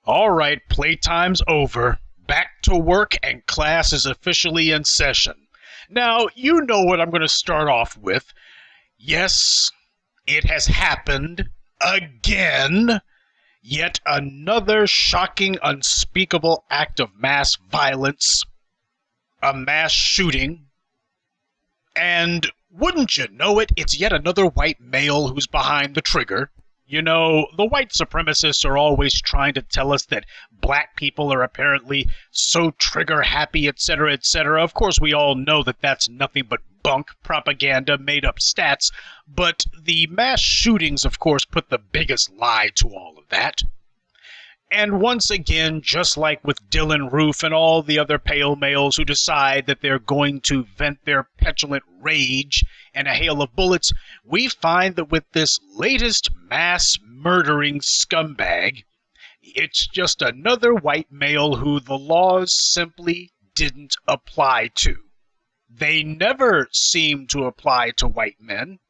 All right, playtime's over. Back to work and class is officially in session. Now, you know what I'm going to start off with. Yes, it has happened again. Yet another shocking, unspeakable act of mass violence. A mass shooting. And wouldn't you know it, it's yet another white male who's behind the trigger. You know, the white supremacists are always trying to tell us that black people are apparently so trigger-happy, etc., etc. Of course, we all know that that's nothing but bunk propaganda, made-up stats, but the mass shootings, of course, put the biggest lie to all of that. And once again, just like with Dylan Roof and all the other pale males who decide that they're going to vent their petulant rage in a hail of bullets, we find that with this latest mass murdering scumbag, it's just another white male who the laws simply didn't apply to. They never seem to apply to white men.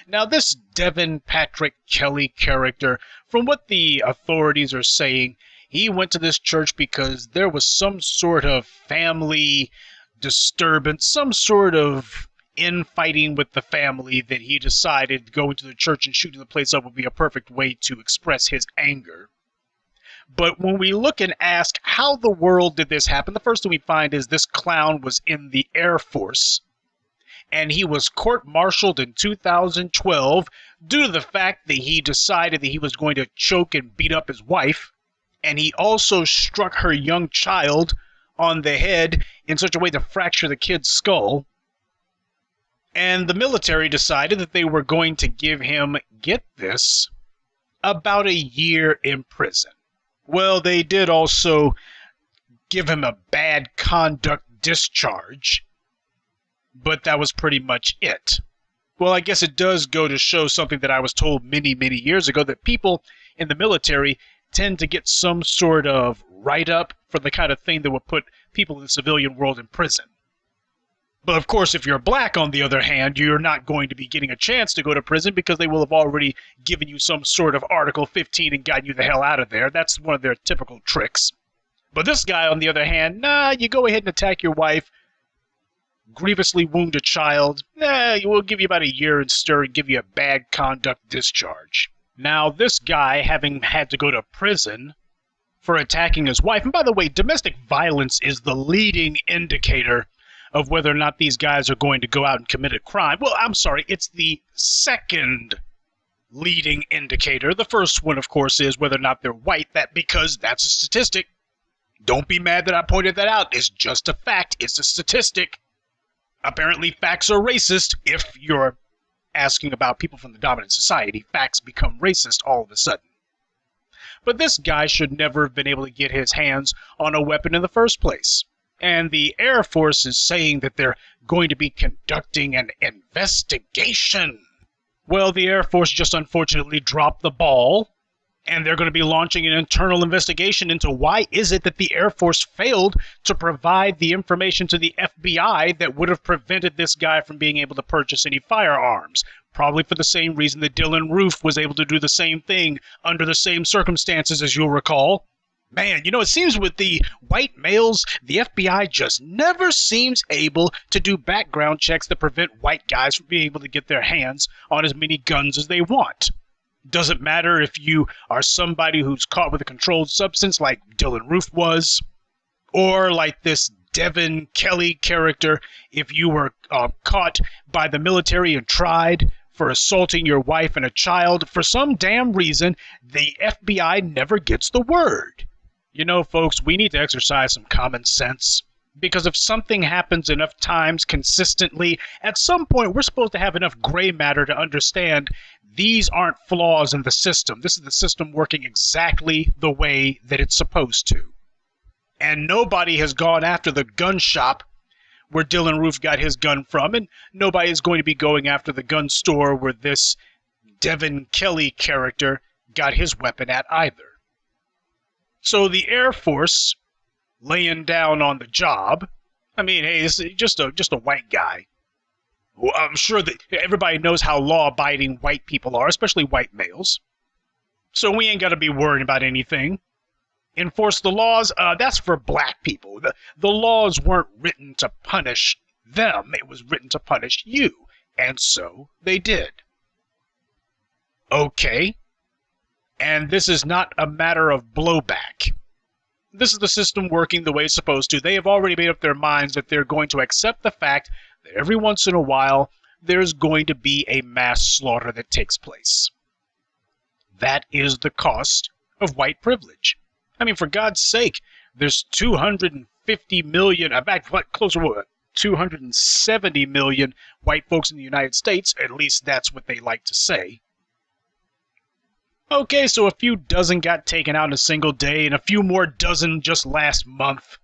Now, this Devin Patrick Kelly character, from what the authorities are saying, he went to this church because there was some sort of family disturbance, some sort of infighting with the family that he decided going to the church and shooting the place up would be a perfect way to express his anger. But when we look and ask how the world did this happen, the first thing we find is this clown was in the Air Force. And he was court-martialed in 2012 due to the fact that he decided that he was going to choke and beat up his wife, and he also struck her young child on the head in such a way to fracture the kid's skull. And the military decided that they were going to give him, get this, about a year in prison. Well, they did also give him a bad conduct discharge, but that was pretty much it. Well, I guess it does go to show something that I was told many, many years ago, that people in the military tend to get some sort of write-up for the kind of thing that would put people in the civilian world in prison. But of course, if you're black, on the other hand, you're not going to be getting a chance to go to prison because they will have already given you some sort of Article 15 and gotten you the hell out of there. That's one of their typical tricks. But this guy, on the other hand, you go ahead and attack your wife, grievously wound a child, we'll give you about a year in stir and give you a bad conduct discharge. Now, this guy, having had to go to prison for attacking his wife, and by the way, domestic violence is the leading indicator of whether or not these guys are going to go out and commit a crime. Well, I'm sorry, it's the second leading indicator. The first one, of course, is whether or not they're white, because that's a statistic. Don't be mad that I pointed that out. It's just a fact. It's a statistic. Apparently, facts are racist. If you're asking about people from the dominant society, facts become racist all of a sudden. But this guy should never have been able to get his hands on a weapon in the first place. And the Air Force is saying that they're going to be conducting an investigation. Well, the Air Force just unfortunately dropped the ball, and they're going to be launching an internal investigation into why is it that the Air Force failed to provide the information to the FBI that would have prevented this guy from being able to purchase any firearms. Probably for the same reason that Dylan Roof was able to do the same thing under the same circumstances, as you'll recall. Man, it seems with the white males, the FBI just never seems able to do background checks that prevent white guys from being able to get their hands on as many guns as they want. Doesn't matter if you are somebody who's caught with a controlled substance like Dylan Roof was, or like this Devin Kelly character, if you were caught by the military and tried for assaulting your wife and a child, for some damn reason, the FBI never gets the word. Folks, we need to exercise some common sense. Because if something happens enough times consistently, at some point we're supposed to have enough gray matter to understand these aren't flaws in the system. This is the system working exactly the way that it's supposed to. And nobody has gone after the gun shop where Dylan Roof got his gun from, and nobody is going to be going after the gun store where this Devin Kelly character got his weapon at either. So the Air Force laying down on the job. I mean, hey, this is just a white guy. Well, I'm sure that everybody knows how law-abiding white people are, especially white males. So we ain't got to be worried about anything. Enforce the laws, that's for black people. The laws weren't written to punish them, it was written to punish you. And so they did. Okay. And this is not a matter of blowback. This is the system working the way it's supposed to. They have already made up their minds that they're going to accept the fact that every once in a while there's going to be a mass slaughter that takes place. That is the cost of white privilege. I mean, for God's sake, there's 250 million, in fact, closer to 270 million white folks in the United States. At least that's what they like to say. Okay, so a few dozen got taken out in a single day, and a few more dozen just last month.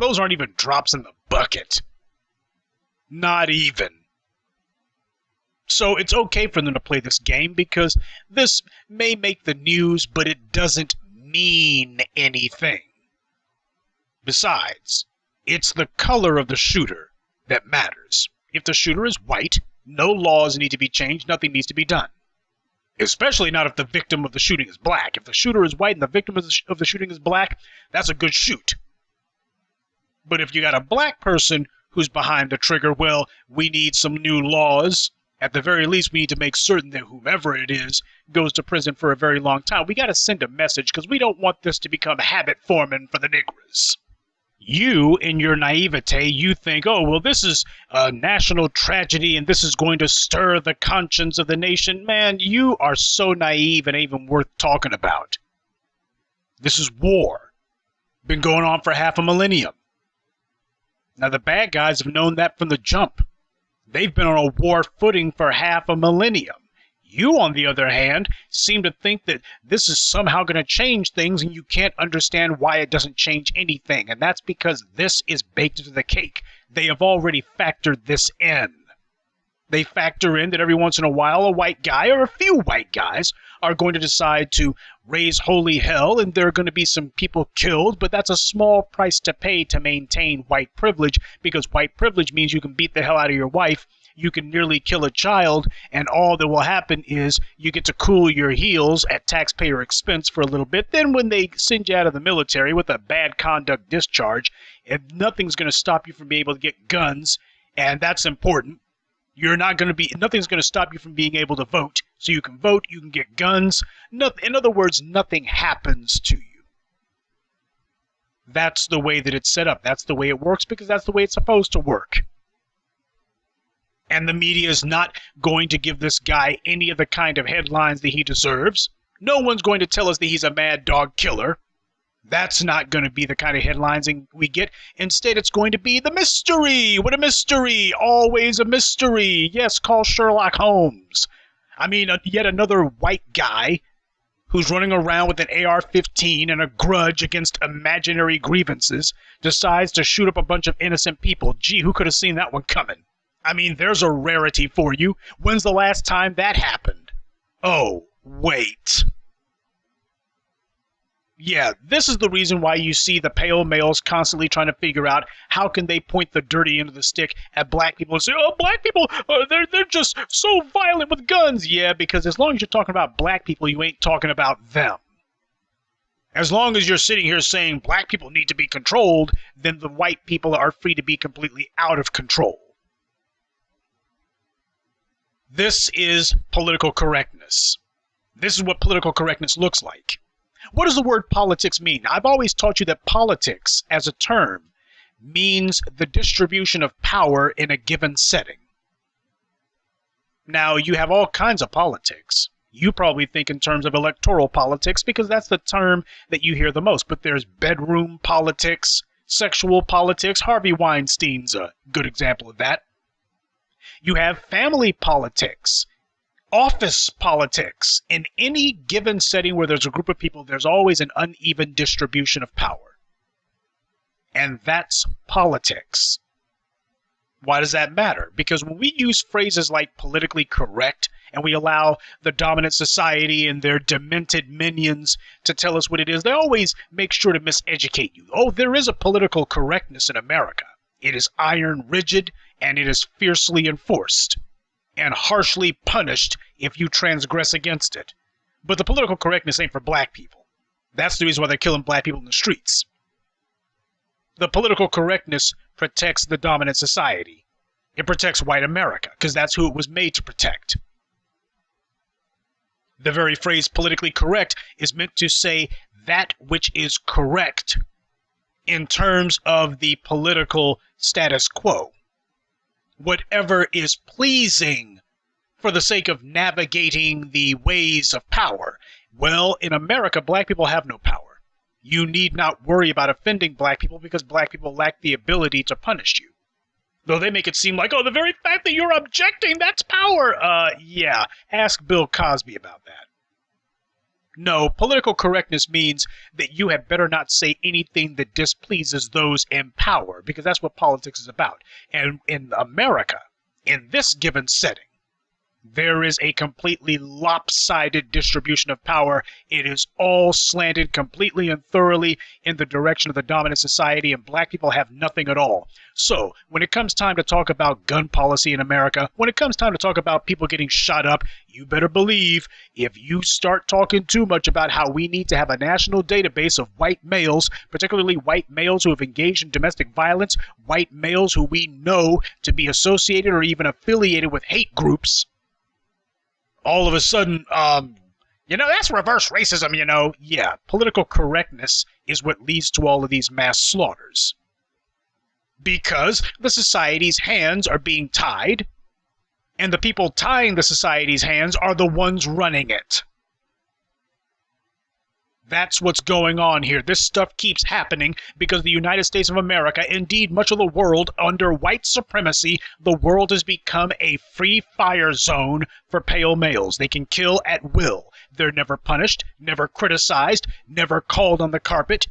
Those aren't even drops in the bucket. Not even. So it's okay for them to play this game because this may make the news, but it doesn't mean anything. Besides, it's the color of the shooter that matters. If the shooter is white, no laws need to be changed, nothing needs to be done. Especially not if the victim of the shooting is black. If the shooter is white and the victim of the shooting is black, that's a good shoot. But if you got a black person who's behind the trigger, well, we need some new laws. At the very least, we need to make certain that whomever it is goes to prison for a very long time. We got to send a message because we don't want this to become habit forming for the niggers. You, in your naivete, you think, oh, well, this is a national tragedy and this is going to stir the conscience of the nation. Man, you are so naive and ain't even worth talking about. This is war. Been going on for half a millennium. Now, the bad guys have known that from the jump. They've been on a war footing for half a millennium. You, on the other hand, seem to think that this is somehow going to change things and you can't understand why it doesn't change anything. And that's because this is baked into the cake. They have already factored this in. They factor in that every once in a while a white guy or a few white guys are going to decide to raise holy hell and there are going to be some people killed, but that's a small price to pay to maintain white privilege because white privilege means you can beat the hell out of your wife, you can nearly kill a child, and all that will happen is you get to cool your heels at taxpayer expense for a little bit. Then when they send you out of the military with a bad conduct discharge, nothing's going to stop you from being able to get guns, and that's important. Nothing's going to stop you from being able to vote. So you can vote, you can get guns. In other words, nothing happens to you. That's the way that it's set up. That's the way it works because that's the way it's supposed to work. And the media is not going to give this guy any of the kind of headlines that he deserves. No one's going to tell us that he's a mad dog killer. That's not going to be the kind of headlines we get. Instead, it's going to be the mystery. What a mystery. Always a mystery. Yes, call Sherlock Holmes. I mean, yet another white guy who's running around with an AR-15 and a grudge against imaginary grievances decides to shoot up a bunch of innocent people. Gee, who could have seen that one coming? I mean, there's a rarity for you. When's the last time that happened? Oh, wait. Yeah, this is the reason why you see the pale males constantly trying to figure out how can they point the dirty end of the stick at black people and say, oh, black people, they're just so violent with guns. Yeah, because as long as you're talking about black people, you ain't talking about them. As long as you're sitting here saying black people need to be controlled, then the white people are free to be completely out of control. This is political correctness. This is what political correctness looks like. What does the word politics mean? I've always taught you that politics, as a term, means the distribution of power in a given setting. Now, you have all kinds of politics. You probably think in terms of electoral politics because that's the term that you hear the most. But there's bedroom politics, sexual politics. Harvey Weinstein's a good example of that. You have family politics, office politics. In any given setting where there's a group of people, there's always an uneven distribution of power. And that's politics. Why does that matter? Because when we use phrases like politically correct, and we allow the dominant society and their demented minions to tell us what it is, they always make sure to miseducate you. Oh, there is a political correctness in America. It is iron rigid, and it is fiercely enforced, and harshly punished if you transgress against it. But the political correctness ain't for black people. That's the reason why they're killing black people in the streets. The political correctness protects the dominant society. It protects white America, because that's who it was made to protect. The very phrase politically correct is meant to say that which is correct in terms of the political status quo. Whatever is pleasing for the sake of navigating the ways of power. Well, in America, black people have no power. You need not worry about offending black people because black people lack the ability to punish you. Though they make it seem like, oh, the very fact that you're objecting, that's power. Yeah, ask Bill Cosby about that. No, political correctness means that you had better not say anything that displeases those in power, because that's what politics is about. And in America, in this given setting, there is a completely lopsided distribution of power. It is all slanted completely and thoroughly in the direction of the dominant society, and black people have nothing at all. So, when it comes time to talk about gun policy in America, when it comes time to talk about people getting shot up, you better believe if you start talking too much about how we need to have a national database of white males, particularly white males who have engaged in domestic violence, white males who we know to be associated or even affiliated with hate groups, all of a sudden, that's reverse racism, Yeah, political correctness is what leads to all of these mass slaughters. Because the society's hands are being tied, and the people tying the society's hands are the ones running it. That's what's going on here. This stuff keeps happening because the United States of America, indeed much of the world, under white supremacy, the world has become a free fire zone for pale males. They can kill at will. They're never punished, never criticized, never called on the carpet.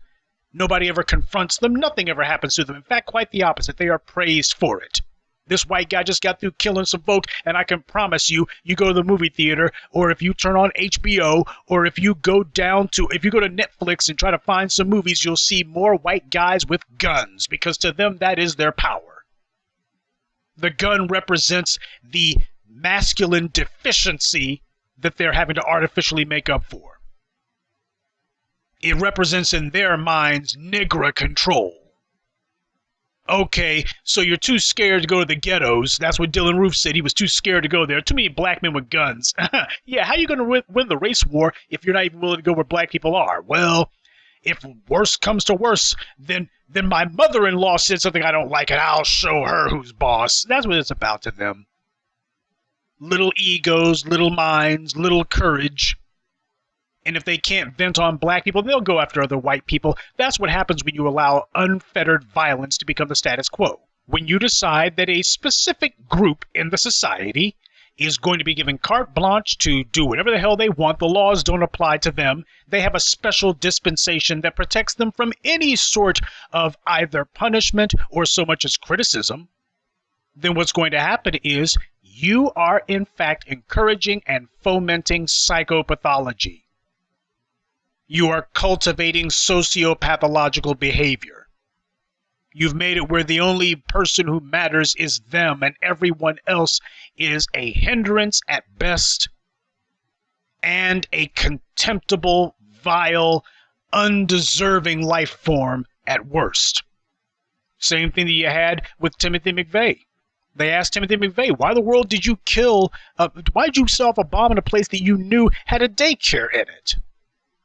Nobody ever confronts them. Nothing ever happens to them. In fact, quite the opposite. They are praised for it. This white guy just got through killing some folk, and I can promise you, you go to the movie theater, or if you turn on HBO, or if you go to Netflix and try to find some movies, you'll see more white guys with guns, because to them that is their power. The gun represents the masculine deficiency that they're having to artificially make up for. It represents in their minds Negro control. Okay, so you're too scared to go to the ghettos. That's what Dylan Roof said. He was too scared to go there. Too many black men with guns. Yeah, how are you going to win the race war if you're not even willing to go where black people are? Well, if worse comes to worse, then my mother-in-law said something I don't like, and I'll show her who's boss. That's what it's about to them. Little egos, little minds, little courage. And if they can't vent on black people, they'll go after other white people. That's what happens when you allow unfettered violence to become the status quo. When you decide that a specific group in the society is going to be given carte blanche to do whatever the hell they want, the laws don't apply to them. They have a special dispensation that protects them from any sort of either punishment or so much as criticism. Then what's going to happen is you are in fact encouraging and fomenting psychopathology. You are cultivating sociopathological behavior. You've made it where the only person who matters is them, and everyone else is a hindrance at best and a contemptible, vile, undeserving life form at worst. Same thing that you had with Timothy McVeigh. They asked Timothy McVeigh, why in the world did you why did you set off a bomb in a place that you knew had a daycare in it?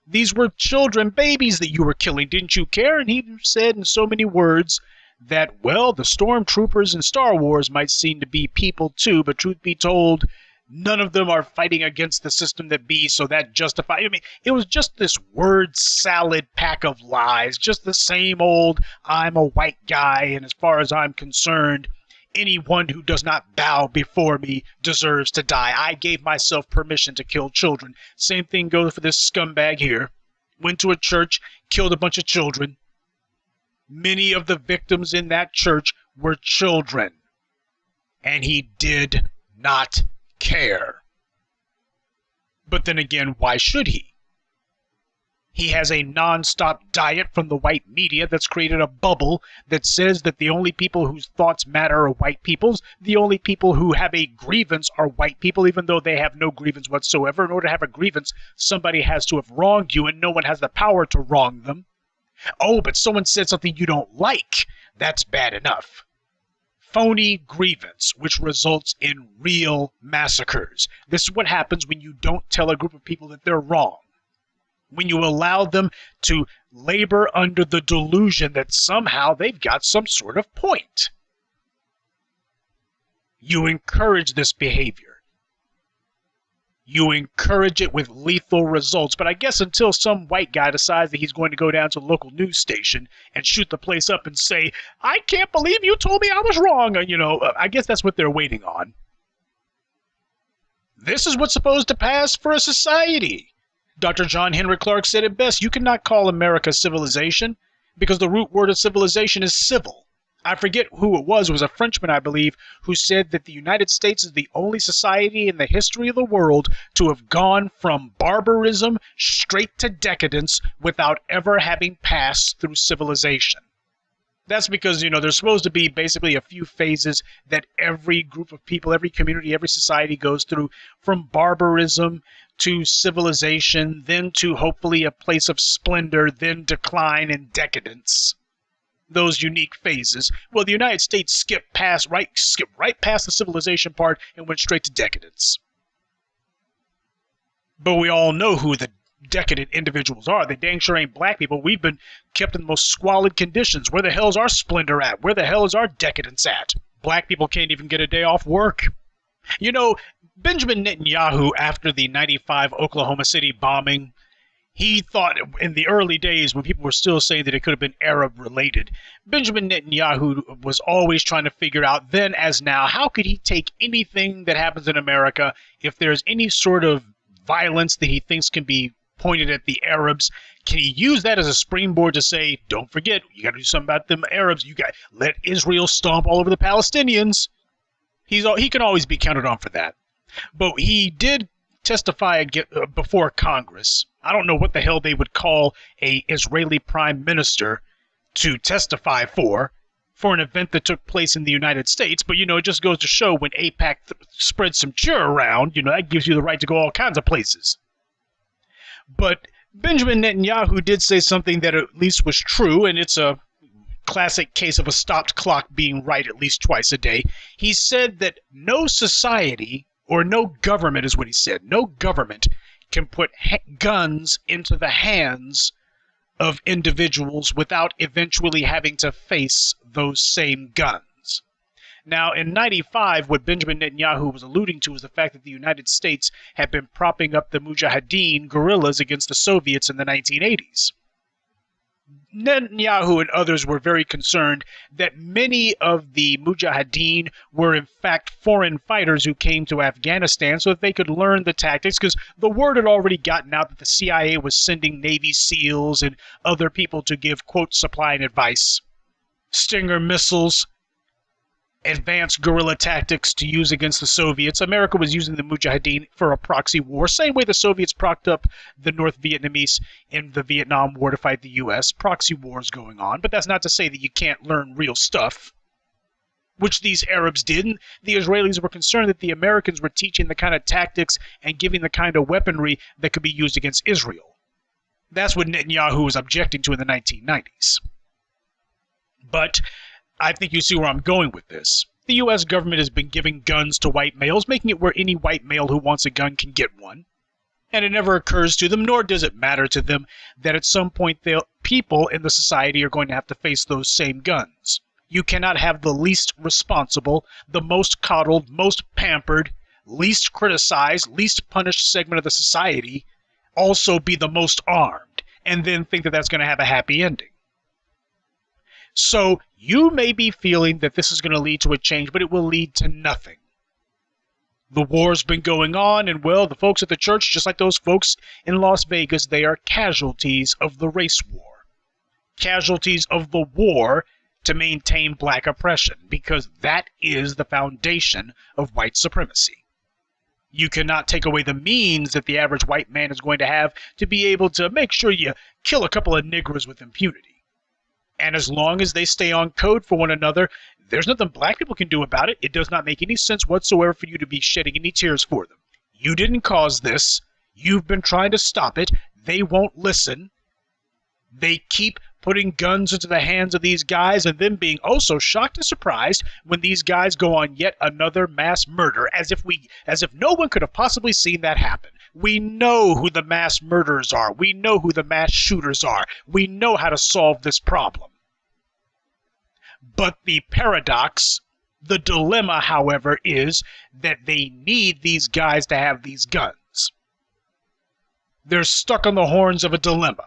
These were children, babies that you were killing. Didn't you care? And he said in so many words that, well, the stormtroopers in Star Wars might seem to be people too, but truth be told, none of them are fighting against the system that be, so that justifies. I mean, it was just this word salad pack of lies, just the same old, I'm a white guy, and as far as I'm concerned, anyone who does not bow before me deserves to die. I gave myself permission to kill children. Same thing goes for this scumbag here. Went to a church, killed a bunch of children. Many of the victims in that church were children. And he did not care. But then again, why should he? He has a non-stop diet from the white media that's created a bubble that says that the only people whose thoughts matter are white people's. The only people who have a grievance are white people, even though they have no grievance whatsoever. In order to have a grievance, somebody has to have wronged you, and no one has the power to wrong them. Oh, but someone said something you don't like. That's bad enough. Phony grievance, which results in real massacres. This is what happens when you don't tell a group of people that they're wrong. When you allow them to labor under the delusion that somehow they've got some sort of point. You encourage this behavior. You encourage it with lethal results. But I guess until some white guy decides that he's going to go down to the local news station and shoot the place up and say, I can't believe you told me I was wrong. I guess that's what they're waiting on. This is what's supposed to pass for a society. Dr. John Henrik Clarke said it best, you cannot call America civilization because the root word of civilization is civil. I forget who it was a Frenchman, I believe, who said that the United States is the only society in the history of the world to have gone from barbarism straight to decadence without ever having passed through civilization. That's because, there's supposed to be basically a few phases that every group of people, every community, every society goes through, from barbarism to civilization, then to hopefully a place of splendor, then decline and decadence. Those unique phases. Well, the United States skipped right past the civilization part and went straight to decadence. But we all know who the decadent individuals are. They dang sure ain't black people. We've been kept in the most squalid conditions. Where the hell's our splendor at? Where the hell is our decadence at? Black people can't even get a day off work. Benjamin Netanyahu, after the 95 Oklahoma City bombing, he thought in the early days when people were still saying that it could have been Arab-related, Benjamin Netanyahu was always trying to figure out, then as now, how could he take anything that happens in America, if there's any sort of violence that he thinks can be pointed at the Arabs, can he use that as a springboard to say, don't forget, you got to do something about them Arabs, let Israel stomp all over the Palestinians. He can always be counted on for that. But he did testify before Congress. I don't know what the hell they would call a Israeli prime minister to testify for an event that took place in the United States. But, it just goes to show when AIPAC spreads some cheer around, that gives you the right to go all kinds of places. But Benjamin Netanyahu did say something that at least was true, and it's a classic case of a stopped clock being right at least twice a day. He said that no society, or no government is what he said, no government can put guns into the hands of individuals without eventually having to face those same guns. Now, in 95, what Benjamin Netanyahu was alluding to was the fact that the United States had been propping up the Mujahideen guerrillas against the Soviets in the 1980s. Netanyahu and others were very concerned that many of the Mujahideen were in fact foreign fighters who came to Afghanistan so that they could learn the tactics, because the word had already gotten out that the CIA was sending Navy SEALs and other people to give, quote, supply and advice. Stinger missiles, advanced guerrilla tactics to use against the Soviets. America was using the Mujahideen for a proxy war, same way the Soviets propped up the North Vietnamese in the Vietnam War to fight the U.S. Proxy wars going on, but that's not to say that you can't learn real stuff, which these Arabs did. And the Israelis were concerned that the Americans were teaching the kind of tactics and giving the kind of weaponry that could be used against Israel. That's what Netanyahu was objecting to in the 1990s. But I think you see where I'm going with this. The U.S. government has been giving guns to white males, making it where any white male who wants a gun can get one. And it never occurs to them, nor does it matter to them, that at some point people in the society are going to have to face those same guns. You cannot have the least responsible, the most coddled, most pampered, least criticized, least punished segment of the society also be the most armed, and then think that that's going to have a happy ending. So you may be feeling that this is going to lead to a change, but it will lead to nothing. The war's been going on, and well, the folks at the church, just like those folks in Las Vegas, they are casualties of the race war. Casualties of the war to maintain black oppression, because that is the foundation of white supremacy. You cannot take away the means that the average white man is going to have to be able to make sure you kill a couple of Negroes with impunity. And as long as they stay on code for one another, there's nothing black people can do about it. It does not make any sense whatsoever for you to be shedding any tears for them. You didn't cause this. You've been trying to stop it. They won't listen. They keep putting guns into the hands of these guys and then being oh so shocked and surprised when these guys go on yet another mass murder, as if no one could have possibly seen that happen. We know who the mass murderers are. We know who the mass shooters are. We know how to solve this problem. But the paradox, the dilemma, however, is that they need these guys to have these guns. They're stuck on the horns of a dilemma.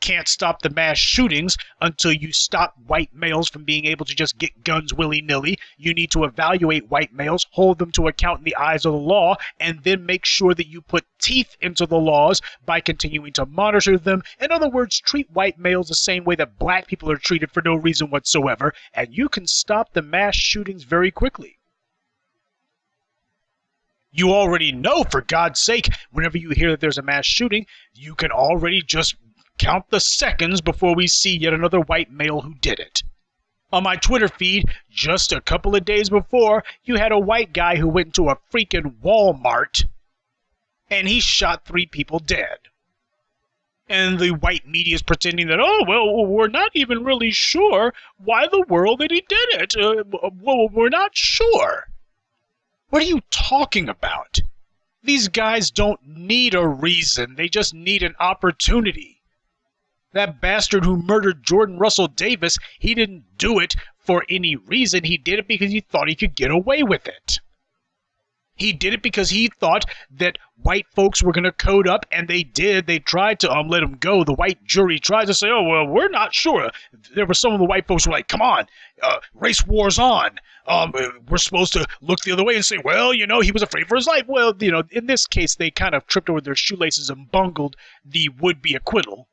Can't stop the mass shootings until you stop white males from being able to just get guns willy-nilly. You need to evaluate white males, hold them to account in the eyes of the law, and then make sure that you put teeth into the laws by continuing to monitor them. In other words, treat white males the same way that black people are treated for no reason whatsoever, and you can stop the mass shootings very quickly. You already know, for God's sake, whenever you hear that there's a mass shooting, you can already just count the seconds before we see yet another white male who did it. On my Twitter feed, just a couple of days before, you had a white guy who went into a freaking Walmart and he shot 3 people dead. And the white media is pretending that, oh, well, we're not even really sure why the world that he did it. Well, we're not sure. What are you talking about? These guys don't need a reason. They just need an opportunity. That bastard who murdered Jordan Russell Davis, he didn't do it for any reason. He did it because he thought he could get away with it. He did it because he thought that white folks were going to code up, and they did. They tried to let him go. The white jury tried to say, oh, well, we're not sure. There were some of the white folks who were like, come on, race war's on. We're supposed to look the other way and say, well, you know, he was afraid for his life. Well, you know, in this case, they kind of tripped over their shoelaces and bungled the would-be acquittal.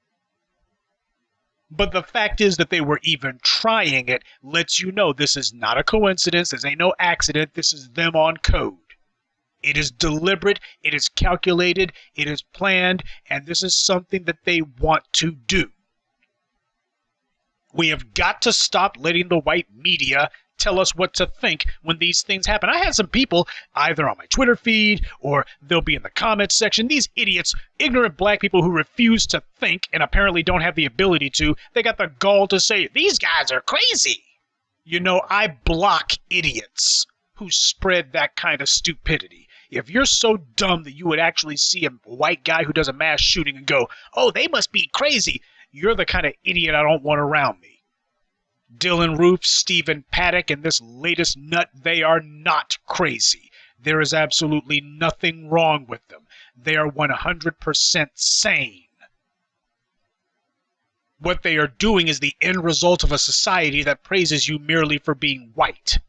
But the fact is that they were even trying it lets you know this is not a coincidence. This ain't no accident. This is them on code. It is deliberate. It is calculated. It is planned. And this is something that they want to do. We have got to stop letting the white media tell us what to think when these things happen. I had some people, either on my Twitter feed or they'll be in the comments section, these idiots, ignorant black people who refuse to think and apparently don't have the ability to, they got the gall to say, these guys are crazy. You know, I block idiots who spread that kind of stupidity. If you're so dumb that you would actually see a white guy who does a mass shooting and go, oh, they must be crazy, you're the kind of idiot I don't want around me. Dylan Roof, Stephen Paddock, and this latest nut, they are not crazy. There is absolutely nothing wrong with them. They are 100% sane. What they are doing is the end result of a society that praises you merely for being white.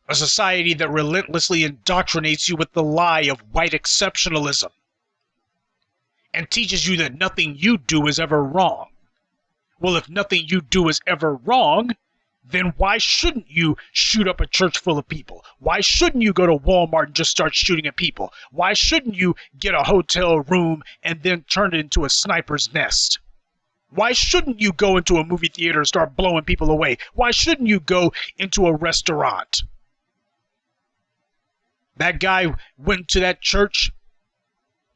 A society that relentlessly indoctrinates you with the lie of white exceptionalism and teaches you that nothing you do is ever wrong. Well, if nothing you do is ever wrong, then why shouldn't you shoot up a church full of people? Why shouldn't you go to Walmart and just start shooting at people? Why shouldn't you get a hotel room and then turn it into a sniper's nest? Why shouldn't you go into a movie theater and start blowing people away? Why shouldn't you go into a restaurant? That guy went to that church.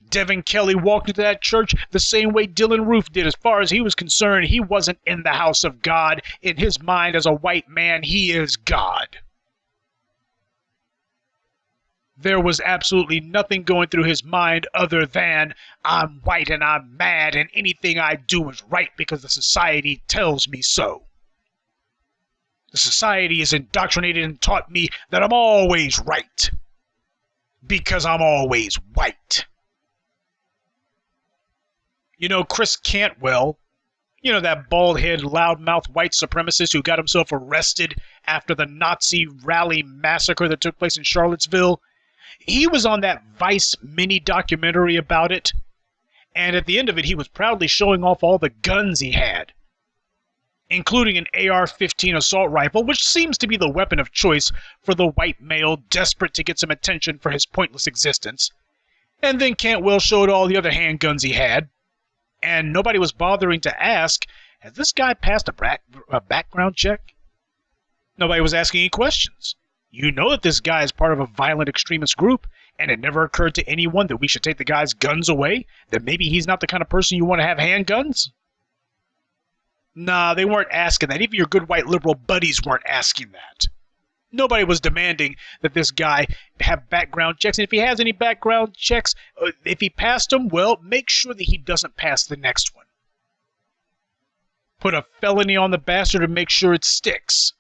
Devin Kelly walked into that church the same way Dylan Roof did. As far as he was concerned, he wasn't in the house of God. In his mind, as a white man, he is God. There was absolutely nothing going through his mind other than, I'm white and I'm mad and anything I do is right because the society tells me so. The society has indoctrinated and taught me that I'm always right because I'm always white. You know, Chris Cantwell, you know, that bald-headed, loudmouth white supremacist who got himself arrested after the Nazi rally massacre that took place in Charlottesville, he was on that Vice mini-documentary about it, and at the end of it, he was proudly showing off all the guns he had. including an AR-15 assault rifle, which seems to be the weapon of choice for the white male desperate to get some attention for his pointless existence. And then Cantwell showed all the other handguns he had, and nobody was bothering to ask, has this guy passed a background check? Nobody was asking any questions. You know that this guy is part of a violent extremist group, and it never occurred to anyone that we should take the guy's guns away, that maybe he's not the kind of person you want to have handguns? Nah, they weren't asking that. Even your good white liberal buddies weren't asking that. Nobody was demanding that this guy have background checks. And if he has any background checks, if he passed them, well, make sure that he doesn't pass the next one. Put a felony on the bastard and make sure it sticks.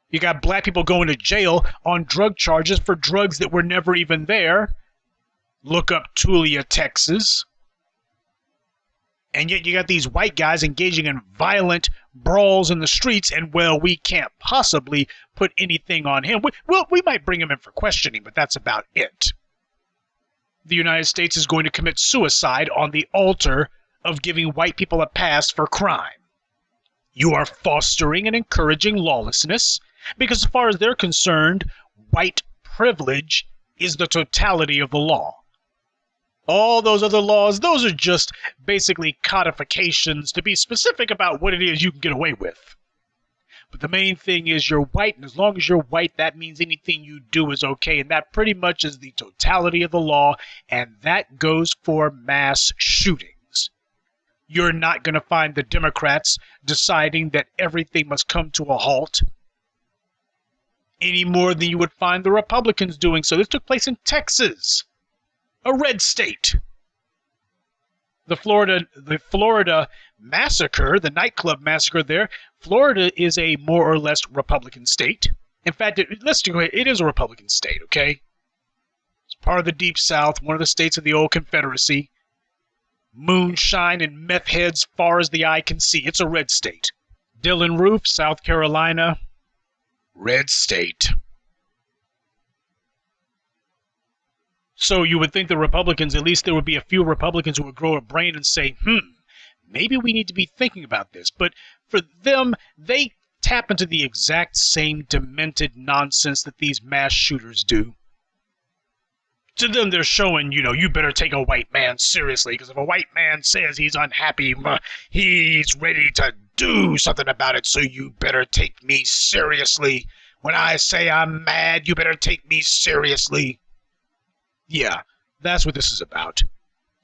You got black people going to jail on drug charges for drugs that were never even there. Look up Tulia, Texas. And yet you got these white guys engaging in violent brawls in the streets, and, well, we can't possibly put anything on him. We might bring him in for questioning, but that's about it. The United States is going to commit suicide on the altar of giving white people a pass for crime. You are fostering and encouraging lawlessness, because as far as they're concerned, white privilege is the totality of the law. All those other laws, those are just basically codifications to be specific about what it is you can get away with. But the main thing is you're white, and as long as you're white, that means anything you do is okay, and that pretty much is the totality of the law, and that goes for mass shootings. You're not going to find the Democrats deciding that everything must come to a halt any more than you would find the Republicans doing so. This took place in Texas, a red state. The Florida massacre, the nightclub massacre there, Florida is a more or less Republican state. In fact, it is a Republican state, okay? It's part of the Deep South, one of the states of the old Confederacy. Moonshine and meth heads far as the eye can see. It's a red state. Dillon Roof, South Carolina, red state. So you would think the Republicans, at least there would be a few Republicans who would grow a brain and say, maybe we need to be thinking about this. But for them, they tap into the exact same demented nonsense that these mass shooters do. To them, they're showing, you better take a white man seriously, because if a white man says he's unhappy, he's ready to do something about it, so you better take me seriously. When I say I'm mad, you better take me seriously. Yeah, that's what this is about.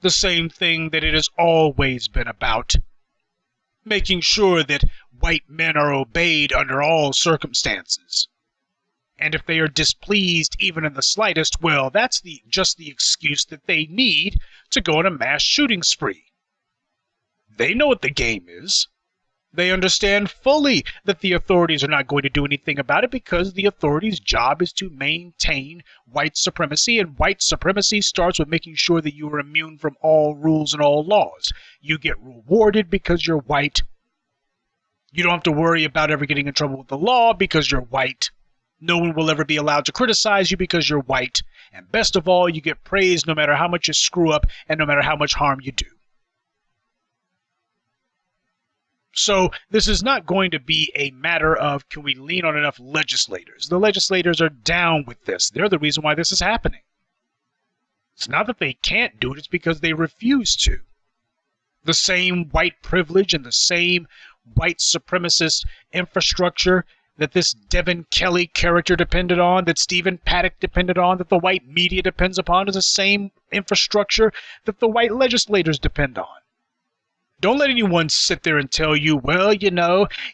The same thing that it has always been about. Making sure that white men are obeyed under all circumstances. And if they are displeased even in the slightest, well, that's just the excuse that they need to go on a mass shooting spree. They know what the game is. They understand fully that the authorities are not going to do anything about it because the authorities' job is to maintain white supremacy, and white supremacy starts with making sure that you are immune from all rules and all laws. You get rewarded because you're white. You don't have to worry about ever getting in trouble with the law because you're white. No one will ever be allowed to criticize you because you're white. And best of all, you get praised no matter how much you screw up and no matter how much harm you do. So this is not going to be a matter of, can we lean on enough legislators? The legislators are down with this. They're the reason why this is happening. It's not that they can't do it, it's because they refuse to. The same white privilege and the same white supremacist infrastructure that this Devin Kelly character depended on, that Stephen Paddock depended on, that the white media depends upon, is the same infrastructure that the white legislators depend on. Don't let anyone sit there and tell you, well,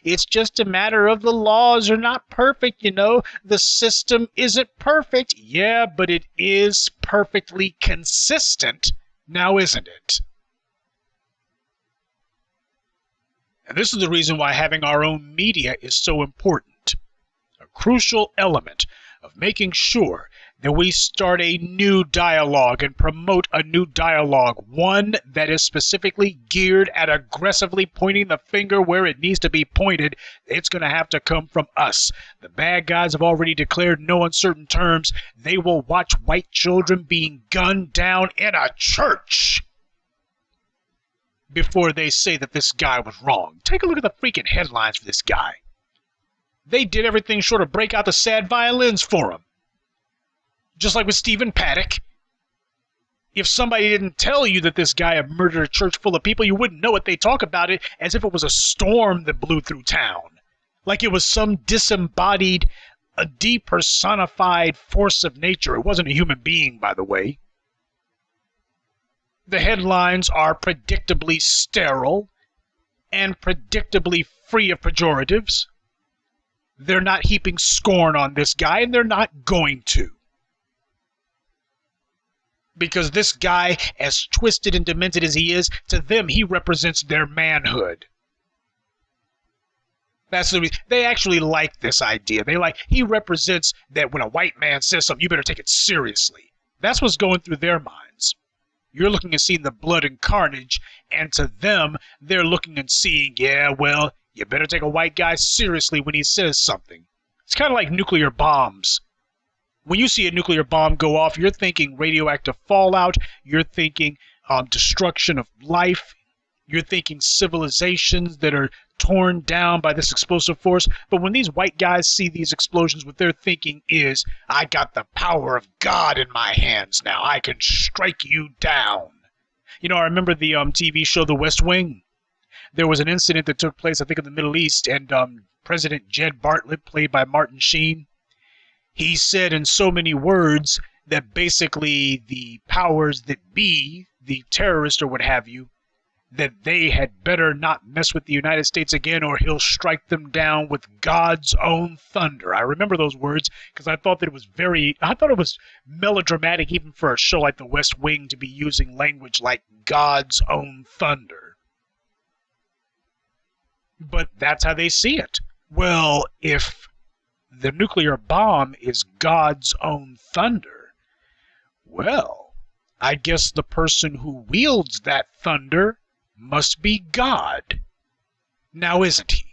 it's just a matter of the laws are not perfect, the system isn't perfect. Yeah, but it is perfectly consistent, now isn't it? And this is the reason why having our own media is so important. A crucial element of making sure that we start a new dialogue and promote a new dialogue, one that is specifically geared at aggressively pointing the finger where it needs to be pointed. It's going to have to come from us. The bad guys have already declared in no uncertain terms they will watch white children being gunned down in a church. before they say that this guy was wrong. Take a look at the freaking headlines for this guy. They did everything short of break out the sad violins for him. Just like with Stephen Paddock. If somebody didn't tell you that this guy had murdered a church full of people, you wouldn't know it. They talk about it as if it was a storm that blew through town. Like it was some disembodied, a depersonified force of nature. It wasn't a human being, by the way. The headlines are predictably sterile and predictably free of pejoratives. They're not heaping scorn on this guy, and they're not going to. Because this guy, as twisted and demented as he is, to them, he represents their manhood. That's the reason. They actually like this idea. He represents that when a white man says something, you better take it seriously. That's what's going through their minds. You're looking and seeing the blood and carnage, and to them, they're looking and seeing, yeah, well, you better take a white guy seriously when he says something. It's kind of like nuclear bombs. When you see a nuclear bomb go off, you're thinking radioactive fallout, you're thinking destruction of life, you're thinking civilizations that are torn down by this explosive force. But when these white guys see these explosions, what they're thinking is, I got the power of God in my hands now. I can strike you down. You know, I remember the TV show The West Wing. There was an incident that took place, I think, in the Middle East, and President Jed Bartlet, played by Martin Sheen, he said in so many words that basically the powers that be, the terrorists or what have you, that they had better not mess with the United States again or he'll strike them down with God's own thunder. I remember those words because I thought it was melodramatic even for a show like The West Wing to be using language like God's own thunder. But that's how they see it. Well, if the nuclear bomb is God's own thunder, well, I guess the person who wields that thunder must be God. Now, isn't he?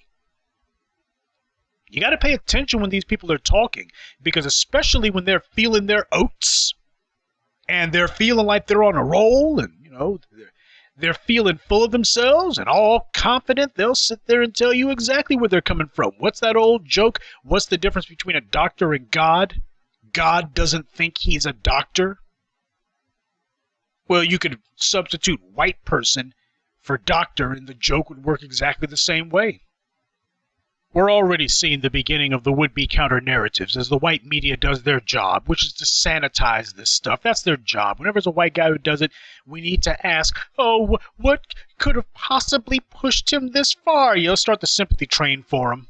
You got to pay attention when these people are talking, because especially when they're feeling their oats and they're feeling like they're on a roll and, you know, they're feeling full of themselves and all confident, they'll sit there and tell you exactly where they're coming from. What's that old joke? What's the difference between a doctor and God? God doesn't think he's a doctor. Well, you could substitute white person for doctor, and the joke would work exactly the same way. We're already seeing the beginning of the would-be counter-narratives as the white media does their job, which is to sanitize this stuff. That's their job. Whenever there's a white guy who does it, we need to ask, oh, what could have possibly pushed him this far? You know, start the sympathy train for him.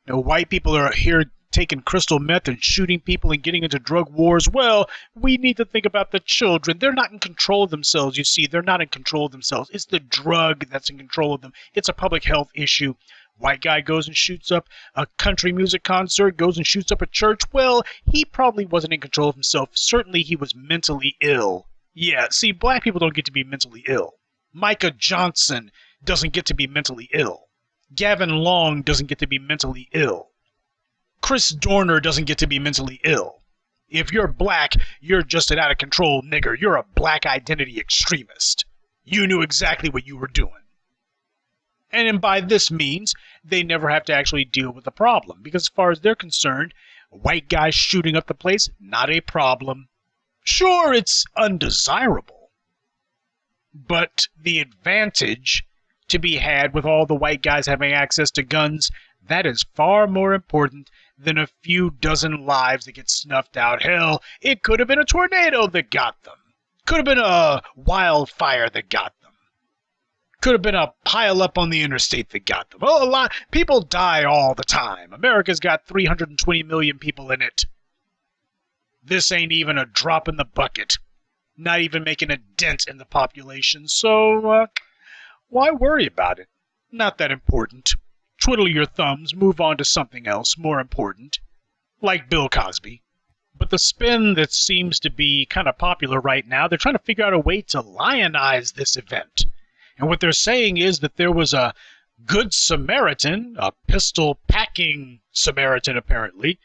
You know, white people are here taking crystal meth and shooting people and getting into drug wars. Well, we need to think about the children. They're not in control of themselves, you see. They're not in control of themselves. It's the drug that's in control of them. It's a public health issue. White guy goes and shoots up a country music concert, goes and shoots up a church. Well, he probably wasn't in control of himself. Certainly he was mentally ill. Yeah, see, black people don't get to be mentally ill. Micah Johnson doesn't get to be mentally ill. Gavin Long doesn't get to be mentally ill. Chris Dorner doesn't get to be mentally ill. If you're black, you're just an out-of-control nigger. You're a black identity extremist. You knew exactly what you were doing. And by this means, they never have to actually deal with the problem. Because as far as they're concerned, white guys shooting up the place, not a problem. Sure, it's undesirable. But the advantage to be had with all the white guys having access to guns, that is far more important than a few dozen lives that get snuffed out. Hell, it could have been a tornado that got them. Could have been a wildfire that got them. Could have been a pile-up on the interstate that got them. Oh, a lot. People die all the time. America's got 320 million people in it. This ain't even a drop in the bucket. Not even making a dent in the population. So, why worry about it? Not that important. Twiddle your thumbs, move on to something else more important. Like Bill Cosby. But the spin that seems to be kind of popular right now, they're trying to figure out a way to lionize this event. And what they're saying is that there was a good Samaritan, a pistol-packing Samaritan apparently,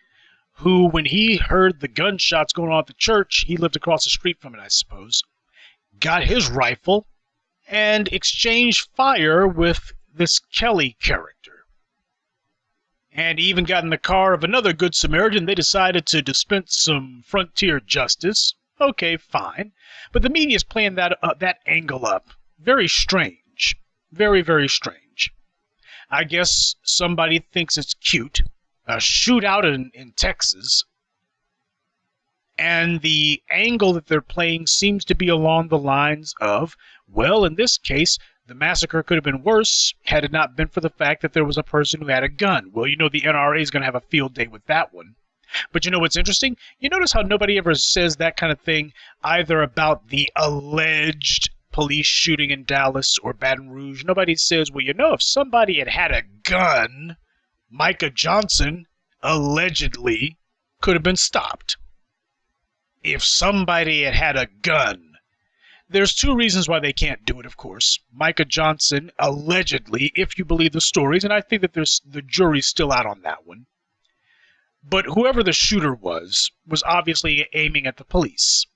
who, when he heard the gunshots going on at the church, he lived across the street from it, I suppose, got his rifle and exchanged fire with this Kelly character. And he even got in the car of another Good Samaritan. They decided to dispense some frontier justice. Okay, fine. But the media's playing that angle up. Very strange. Very, very strange. I guess somebody thinks it's cute. A shootout in Texas. And the angle that they're playing seems to be along the lines of, well, in this case, the massacre could have been worse had it not been for the fact that there was a person who had a gun. Well, you know the NRA is going to have a field day with that one. But you know what's interesting? You notice how nobody ever says that kind of thing either about the alleged police shooting in Dallas or Baton Rouge. Nobody says, well, you know, if somebody had a gun, Micah Johnson allegedly could have been stopped. If somebody had a gun. There's two reasons why they can't do it, of course. Micah Johnson, allegedly, if you believe the stories, and I think that the jury's still out on that one. But whoever the shooter was obviously aiming at the police.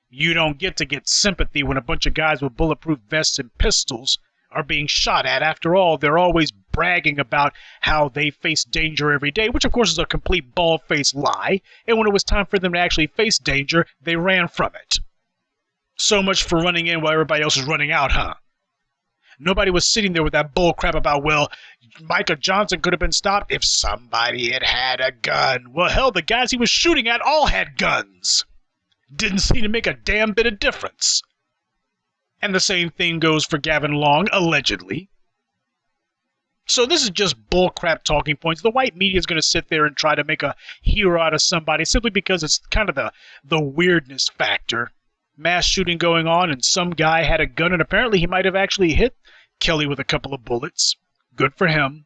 You don't get sympathy when a bunch of guys with bulletproof vests and pistols are being shot at. After all, they're always bragging about how they face danger every day, which of course is a complete bald-faced lie. And when it was time for them to actually face danger, they ran from it. So much for running in while everybody else is running out, huh? Nobody was sitting there with that bull crap about, well, Micah Johnson could have been stopped if somebody had a gun. Well, hell, the guys he was shooting at all had guns. Didn't seem to make a damn bit of difference. And the same thing goes for Gavin Long, allegedly. So this is just bullcrap talking points. The white media is going to sit there and try to make a hero out of somebody simply because it's kind of the weirdness factor. Mass shooting going on, and some guy had a gun, and apparently he might have actually hit Kelly with a couple of bullets. Good for him.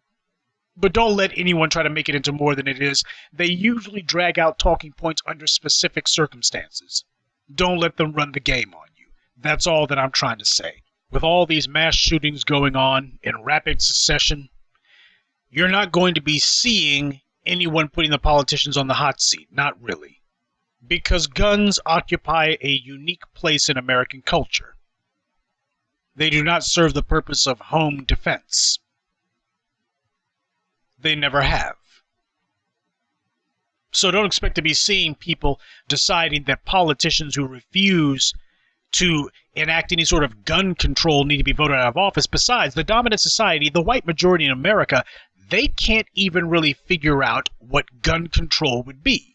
But don't let anyone try to make it into more than it is. They usually drag out talking points under specific circumstances. Don't let them run the game on you. That's all that I'm trying to say. With all these mass shootings going on in rapid succession, you're not going to be seeing anyone putting the politicians on the hot seat. Not really. Because guns occupy a unique place in American culture. They do not serve the purpose of home defense. They never have. So don't expect to be seeing people deciding that politicians who refuse to enact any sort of gun control need to be voted out of office. Besides, the dominant society, the white majority in America, they can't even really figure out what gun control would be.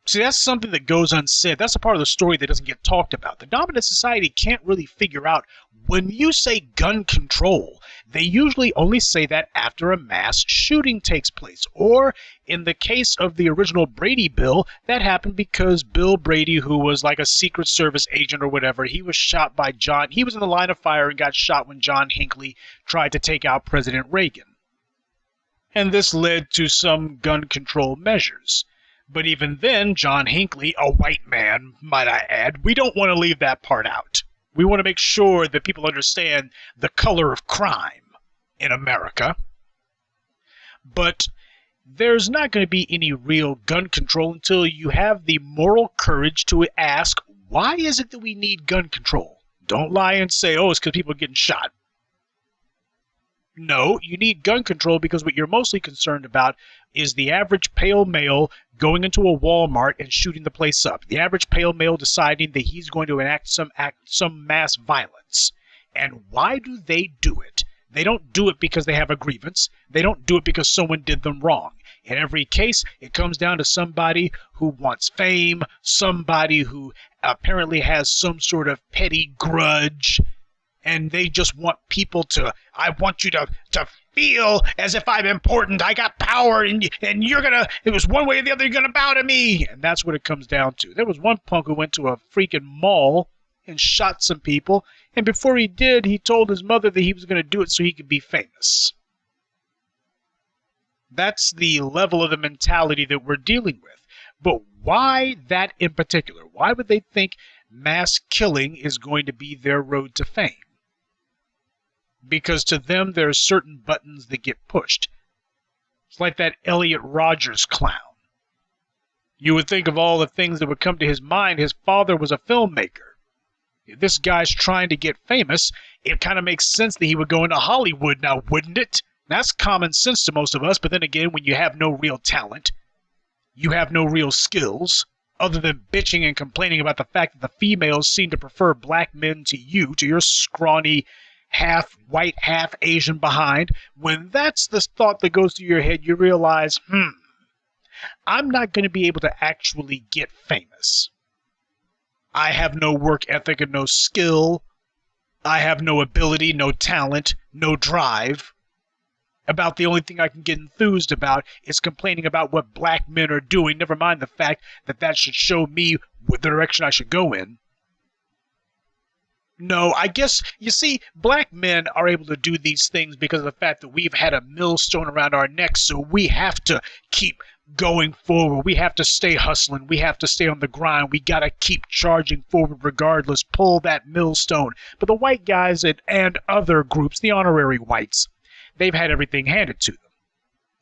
See, that's something that goes unsaid. That's a part of the story that doesn't get talked about. The dominant society can't really figure out when you say gun control, they usually only say that after a mass shooting takes place. Or, in the case of the original Brady bill, that happened because Bill Brady, who was like a Secret Service agent or whatever, he was shot by he was in the line of fire and got shot when John Hinckley tried to take out President Reagan. And this led to some gun control measures. But even then, John Hinckley, a white man, might I add, we don't want to leave that part out. We want to make sure that people understand the color of crime in America. But there's not going to be any real gun control until you have the moral courage to ask, why is it that we need gun control? Don't lie and say, oh, it's because people are getting shot. No, you need gun control because what you're mostly concerned about is the average pale male going into a Walmart and shooting the place up. The average pale male deciding that he's going to enact some mass violence. And why do they do it? They don't do it because they have a grievance. They don't do it because someone did them wrong. In every case, it comes down to somebody who wants fame, somebody who apparently has some sort of petty grudge, and they just want people to, I want you to feel as if I'm important, I got power, and you're gonna, it was one way or the other, you're gonna bow to me. And that's what it comes down to. There was one punk who went to a freaking mall and shot some people, and before he did, he told his mother that he was gonna do it so he could be famous. That's the level of the mentality that we're dealing with. But why that in particular? Why would they think mass killing is going to be their road to fame? Because to them, there are certain buttons that get pushed. It's like that Elliot Rodgers clown. You would think of all the things that would come to his mind. His father was a filmmaker. If this guy's trying to get famous, it kind of makes sense that he would go into Hollywood now, wouldn't it? That's common sense to most of us, but then again, when you have no real talent, you have no real skills, other than bitching and complaining about the fact that the females seem to prefer black men to you, to your scrawny, half white, half Asian behind, when that's the thought that goes through your head, you realize, I'm not going to be able to actually get famous. I have no work ethic and no skill. I have no ability, no talent, no drive. About the only thing I can get enthused about is complaining about what black men are doing, never mind the fact that that should show me what direction I should go in. No, I guess, you see, black men are able to do these things because of the fact that we've had a millstone around our necks, so we have to keep going forward. We have to stay hustling. We have to stay on the grind. We got to keep charging forward regardless. Pull that millstone. But the white guys and other groups, the honorary whites, they've had everything handed to them.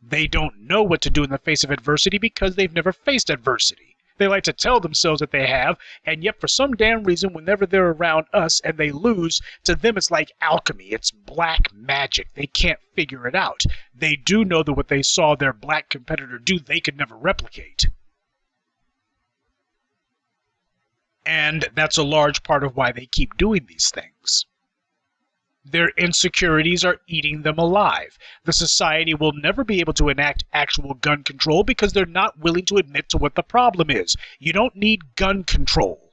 They don't know what to do in the face of adversity because they've never faced adversity. They like to tell themselves that they have, and yet for some damn reason, whenever they're around us and they lose, to them it's like alchemy. It's black magic. They can't figure it out. They do know that what they saw their black competitor do, they could never replicate. And that's a large part of why they keep doing these things. Their insecurities are eating them alive. The society will never be able to enact actual gun control because they're not willing to admit to what the problem is. You don't need gun control.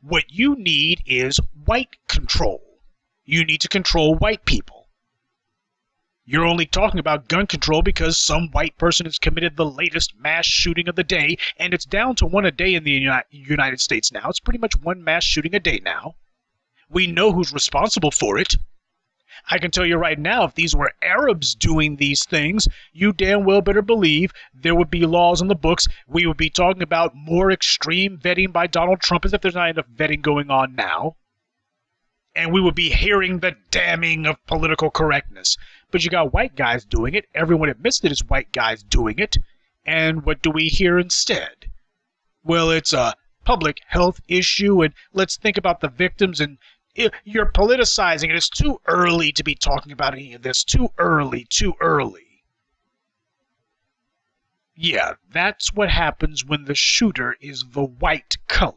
What you need is white control. You need to control white people. You're only talking about gun control because some white person has committed the latest mass shooting of the day, and it's down to one a day in the United States now. It's pretty much one mass shooting a day now. We know who's responsible for it. I can tell you right now, if these were Arabs doing these things, you damn well better believe there would be laws on the books. We would be talking about more extreme vetting by Donald Trump, as if there's not enough vetting going on now. And we would be hearing the damning of political correctness. But you got white guys doing it. Everyone admits that it's white guys doing it. And what do we hear instead? Well, it's a public health issue, and let's think about the victims, and you're politicizing it. It's too early to be talking about any of this. Too early, too early. Yeah, that's what happens when the shooter is the white color.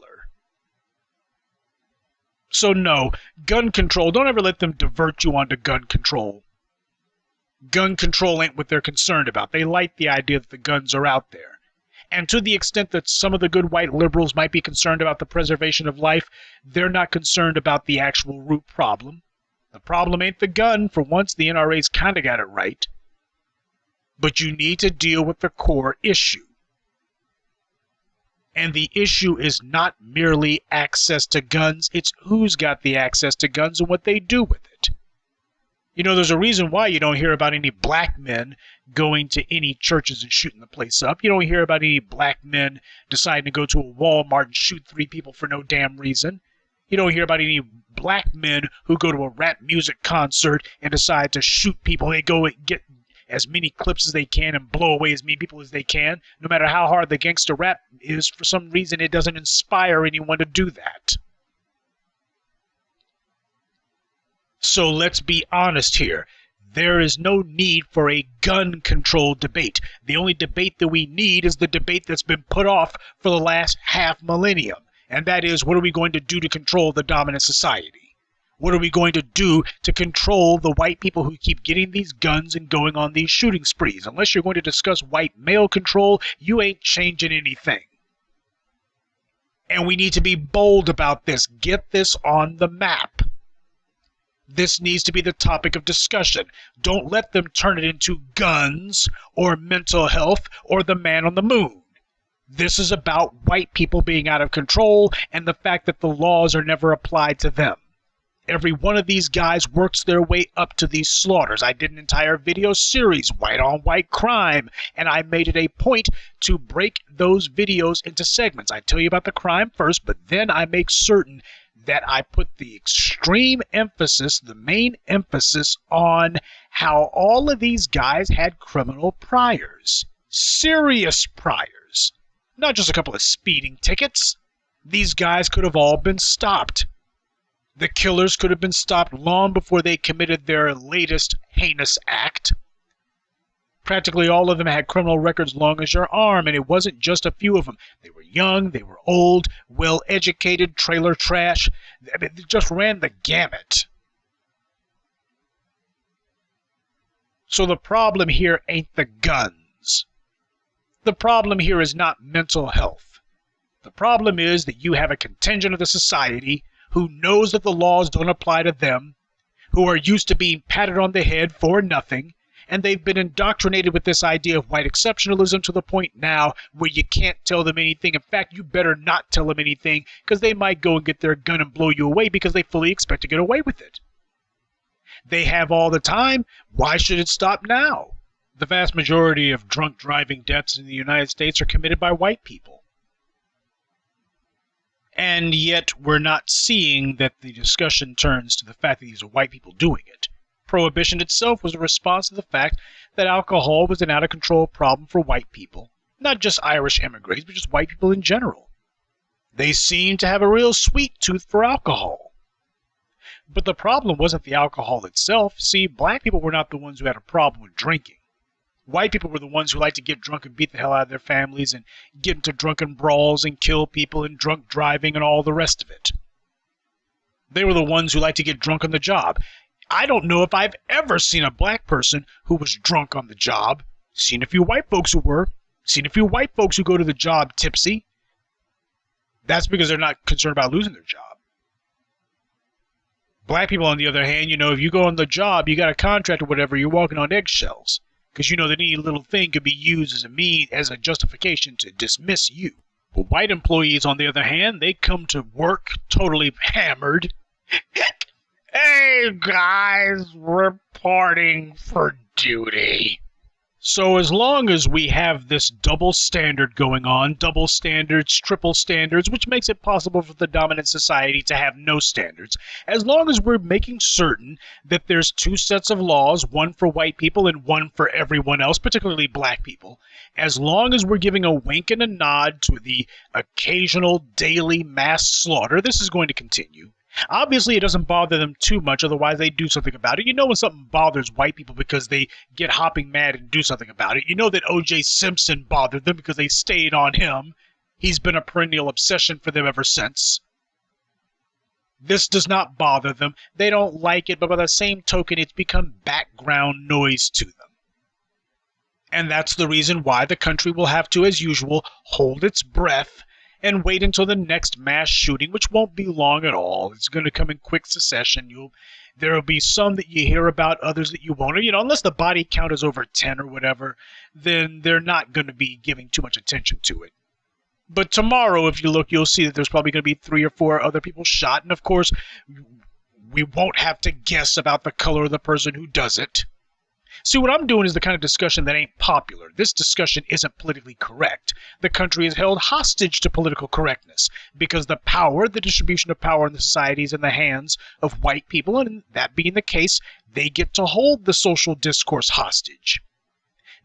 So no, gun control, don't ever let them divert you onto gun control. Gun control ain't what they're concerned about. They like the idea that the guns are out there. And to the extent that some of the good white liberals might be concerned about the preservation of life, they're not concerned about the actual root problem. The problem ain't the gun. For once, the NRA's kind of got it right. But you need to deal with the core issue. And the issue is not merely access to guns. It's who's got the access to guns and what they do with it. You know, there's a reason why you don't hear about any black men going to any churches and shooting the place up. You don't hear about any black men deciding to go to a Walmart and shoot 3 people for no damn reason. You don't hear about any black men who go to a rap music concert and decide to shoot people. They go and get as many clips as they can and blow away as many people as they can. No matter how hard the gangster rap is, for some reason it doesn't inspire anyone to do that. So let's be honest here. There is no need for a gun control debate. The only debate that we need is the debate that's been put off for the last half millennium. And that is, what are we going to do to control the dominant society? What are we going to do to control the white people who keep getting these guns and going on these shooting sprees? Unless you're going to discuss white male control, you ain't changing anything. And we need to be bold about this. Get this on the map. This needs to be the topic of discussion. Don't let them turn it into guns or mental health or the man on the moon. This is about white people being out of control and the fact that the laws are never applied to them. Every one of these guys works their way up to these slaughters. I did an entire video series, White on White Crime, and I made it a point to break those videos into segments. I tell you about the crime first, but then I make certain that I put the extreme emphasis, the main emphasis, on how all of these guys had criminal priors. Serious priors. Not just a couple of speeding tickets. These guys could have all been stopped. The killers could have been stopped long before they committed their latest heinous act. Practically all of them had criminal records long as your arm, and it wasn't just a few of them. They were young, they were old, well-educated, trailer trash. I mean, they just ran the gamut. So the problem here ain't the guns. The problem here is not mental health. The problem is that you have a contingent of the society who knows that the laws don't apply to them, who are used to being patted on the head for nothing, and they've been indoctrinated with this idea of white exceptionalism to the point now where you can't tell them anything. In fact, you better not tell them anything, because they might go and get their gun and blow you away because they fully expect to get away with it. They have all the time. Why should it stop now? The vast majority of drunk driving deaths in the United States are committed by white people. And yet we're not seeing that the discussion turns to the fact that these are white people doing it. Prohibition itself was a response to the fact that alcohol was an out-of-control problem for white people. Not just Irish immigrants, but just white people in general. They seemed to have a real sweet tooth for alcohol. But the problem wasn't the alcohol itself. See, black people were not the ones who had a problem with drinking. White people were the ones who liked to get drunk and beat the hell out of their families and get into drunken brawls and kill people and drunk driving and all the rest of it. They were the ones who liked to get drunk on the job. I don't know if I've ever seen a black person who was drunk on the job. Seen a few white folks who were. Seen a few white folks who go to the job tipsy. That's because they're not concerned about losing their job. Black people, on the other hand, if you go on the job, you got a contract or whatever, you're walking on eggshells. Because you know that any little thing could be used as a justification to dismiss you. But white employees, on the other hand, they come to work totally hammered. Hey guys, reporting for duty. So as long as we have this double standard going on, double standards, triple standards, which makes it possible for the dominant society to have no standards, as long as we're making certain that there's two sets of laws, one for white people and one for everyone else, particularly black people, as long as we're giving a wink and a nod to the occasional daily mass slaughter, this is going to continue. Obviously, it doesn't bother them too much, otherwise they do something about it. You know when something bothers white people because they get hopping mad and do something about it. You know that O.J. Simpson bothered them because they stayed on him. He's been a perennial obsession for them ever since. This does not bother them. They don't like it, but by the same token, it's become background noise to them. And that's the reason why the country will have to, as usual, hold its breath and wait until the next mass shooting, which won't be long at all. It's going to come in quick succession. There will be some that you hear about, others that you won't. Unless the body count is over 10 or whatever, then they're not going to be giving too much attention to it. But tomorrow, if you look, you'll see that there's probably going to be 3 or 4 other people shot. And of course, we won't have to guess about the color of the person who does it. See, what I'm doing is the kind of discussion that ain't popular. This discussion isn't politically correct. The country is held hostage to political correctness because the distribution of power in the society is in the hands of white people, and that being the case, they get to hold the social discourse hostage.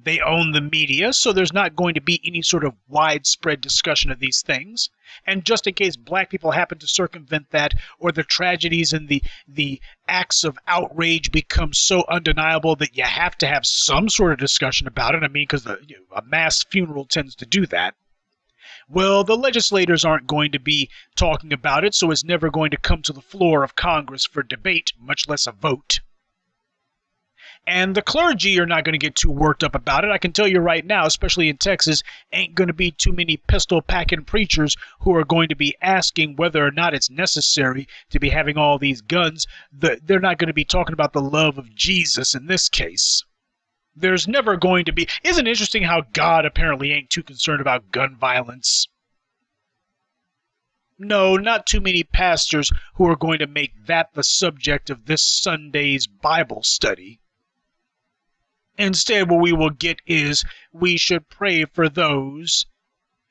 They own the media, so there's not going to be any sort of widespread discussion of these things. And just in case black people happen to circumvent that, or the tragedies and the acts of outrage become so undeniable that you have to have some sort of discussion about it, because a mass funeral tends to do that, well, the legislators aren't going to be talking about it, so it's never going to come to the floor of Congress for debate, much less a vote. And the clergy are not going to get too worked up about it. I can tell you right now, especially in Texas, ain't going to be too many pistol-packing preachers who are going to be asking whether or not it's necessary to be having all these guns. They're not going to be talking about the love of Jesus in this case. There's never going to be... Isn't it interesting how God apparently ain't too concerned about gun violence? No, not too many pastors who are going to make that the subject of this Sunday's Bible study. Instead, what we will get is we should pray for those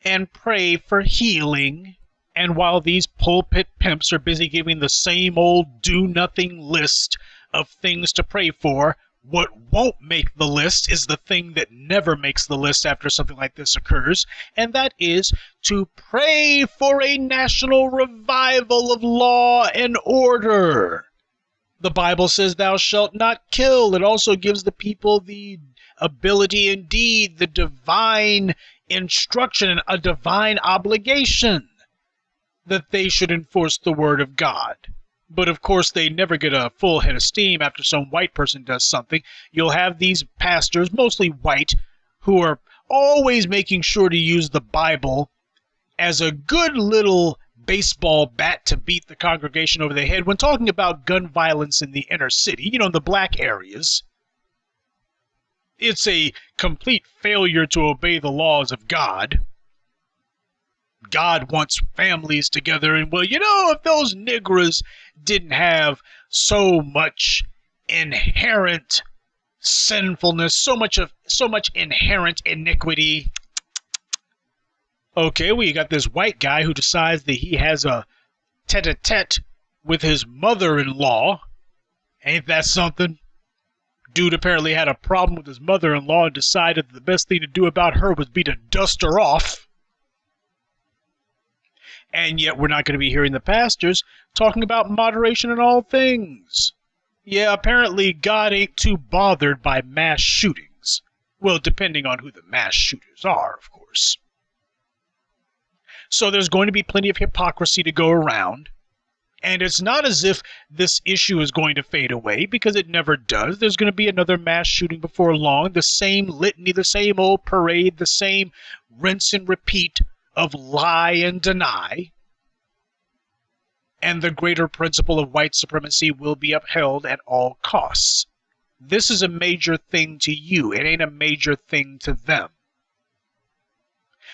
and pray for healing. And while these pulpit pimps are busy giving the same old do-nothing list of things to pray for, What won't make the list is the thing that never makes the list after something like this occurs, and that is to pray for a national revival of law and order. The Bible says thou shalt not kill. It also gives the people the ability, indeed, the divine instruction and a divine obligation that they should enforce the word of God. But of course, they never get a full head of steam after some white person does something. You'll have these pastors, mostly white, who are always making sure to use the Bible as a good little baseball bat to beat the congregation over the head when talking about gun violence in the inner city, in the black areas. It's a complete failure to obey the laws of God. God wants families together, and if those niggers didn't have so much inherent sinfulness, so much inherent iniquity. Okay, we got this white guy who decides that he has a tete-a-tete with his mother-in-law. Ain't that something? Dude apparently had a problem with his mother-in-law and decided that the best thing to do about her would be to dust her off. And yet we're not going to be hearing the pastors talking about moderation in all things. Yeah, apparently God ain't too bothered by mass shootings. Well, depending on who the mass shooters are, of course. So there's going to be plenty of hypocrisy to go around. And it's not as if this issue is going to fade away, because it never does. There's going to be another mass shooting before long, the same litany, the same old parade, the same rinse and repeat of lie and deny, and the greater principle of white supremacy will be upheld at all costs. This is a major thing to you. It ain't a major thing to them.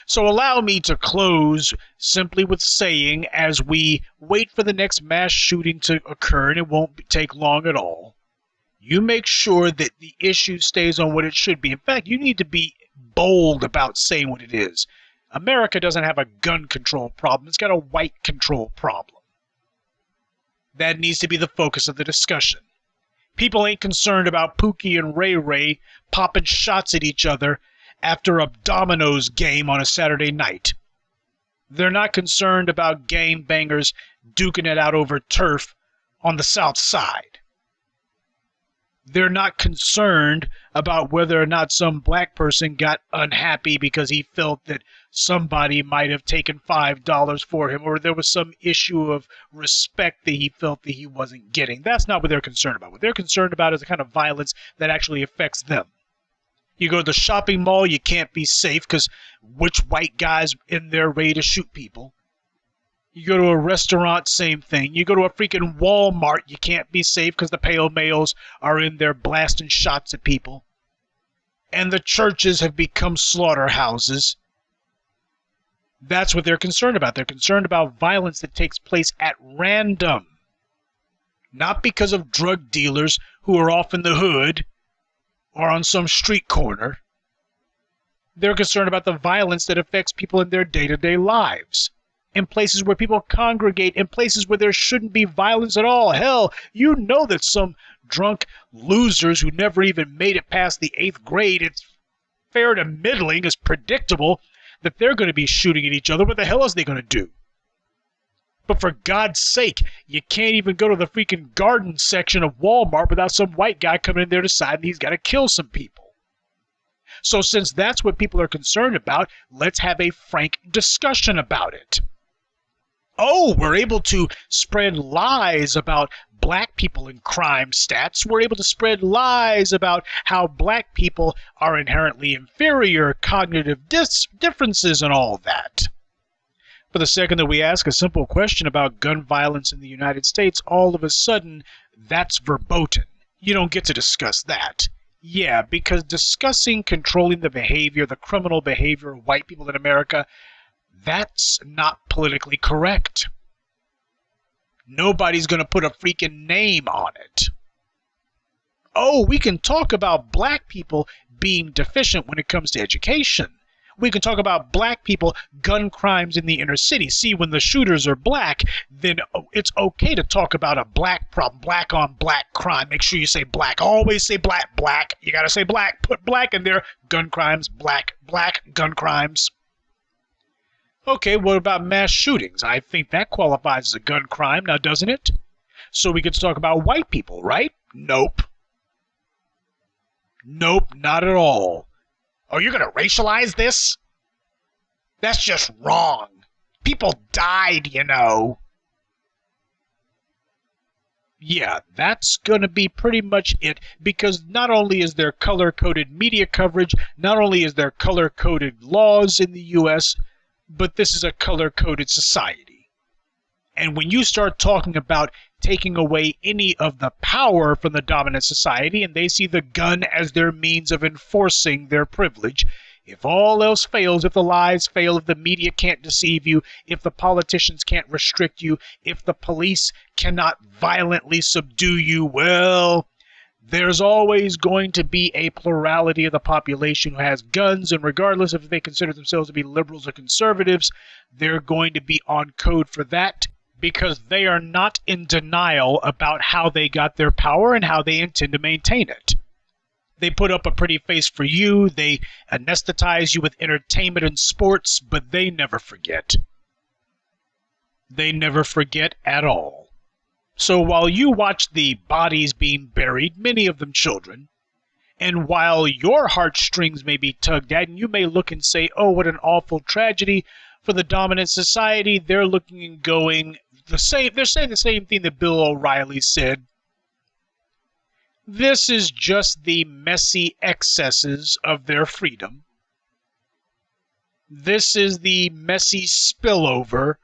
So allow me to close simply with saying, as we wait for the next mass shooting to occur, and it won't take long at all, you make sure that the issue stays on what it should be. In fact, you need to be bold about saying what it is. America doesn't have a gun control problem. It's got a white control problem. That needs to be the focus of the discussion. People ain't concerned about Pookie and Ray Ray popping shots at each other after a dominoes game on a Saturday night. They're not concerned about gangbangers duking it out over turf on the South Side. They're not concerned about whether or not some black person got unhappy because he felt that somebody might have taken $5 for him, or there was some issue of respect that he felt that he wasn't getting. That's not what they're concerned about. What they're concerned about is the kind of violence that actually affects them. You go to the shopping mall, you can't be safe because which white guy's in there ready to shoot people? You go to a restaurant, same thing. You go to a freaking Walmart, you can't be safe because the pale males are in there blasting shots at people. And the churches have become slaughterhouses. That's what they're concerned about. They're concerned about violence that takes place at random. Not because of drug dealers who are off in the hood or on some street corner. They're concerned about the violence that affects people in their day-to-day lives. In places where people congregate, in places where there shouldn't be violence at all. Hell, you know that some drunk losers who never even made it past the 8th grade, it's fair to middling, is predictable that they're going to be shooting at each other. What the hell is they going to do? But for God's sake, you can't even go to the freaking garden section of Walmart without some white guy coming in there deciding he's got to kill some people. So since that's what people are concerned about, let's have a frank discussion about it. Oh, we're able to spread lies about black people in crime stats. We're able to spread lies about how black people are inherently inferior, cognitive differences, and all that. But the second that we ask a simple question about gun violence in the United States, all of a sudden, that's verboten. You don't get to discuss that. Yeah, because discussing controlling the behavior, the criminal behavior of white people in America, that's not politically correct. Nobody's going to put a freaking name on it. Oh, we can talk about black people being deficient when it comes to education. We can talk about black people, gun crimes in the inner city. See, when the shooters are black, then it's okay to talk about a black problem, black on black crime. Make sure you say black. Always say black, black. You gotta say black. Put black in there. Gun crimes, black, black, gun crimes. Okay, what about mass shootings? I think that qualifies as a gun crime now, doesn't it? So we could talk about white people, right? Nope. Nope, not at all. Oh, you're gonna racialize this? That's just wrong. People died, you know. Yeah, that's gonna be pretty much it, because not only is there color-coded media coverage, not only is there color-coded laws in the U.S., but this is a color-coded society. And when you start talking about taking away any of the power from the dominant society, and they see the gun as their means of enforcing their privilege, if all else fails, if the lies fail, if the media can't deceive you, if the politicians can't restrict you, if the police cannot violently subdue you, well, there's always going to be a plurality of the population who has guns, and regardless if they consider themselves to be liberals or conservatives, they're going to be on code for that, because they are not in denial about how they got their power and how they intend to maintain it. They put up a pretty face for you, they anesthetize you with entertainment and sports, but they never forget. They never forget at all. So while you watch the bodies being buried, many of them children, and while your heartstrings may be tugged at, and you may look and say, oh, what an awful tragedy for the dominant society, they're looking and going, they're saying the same thing that Bill O'Reilly said. This is just the messy excesses of their freedom. This is the messy spillover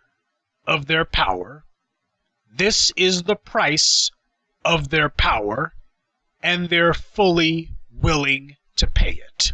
of their power. This is the price of their power, and they're fully willing to pay it.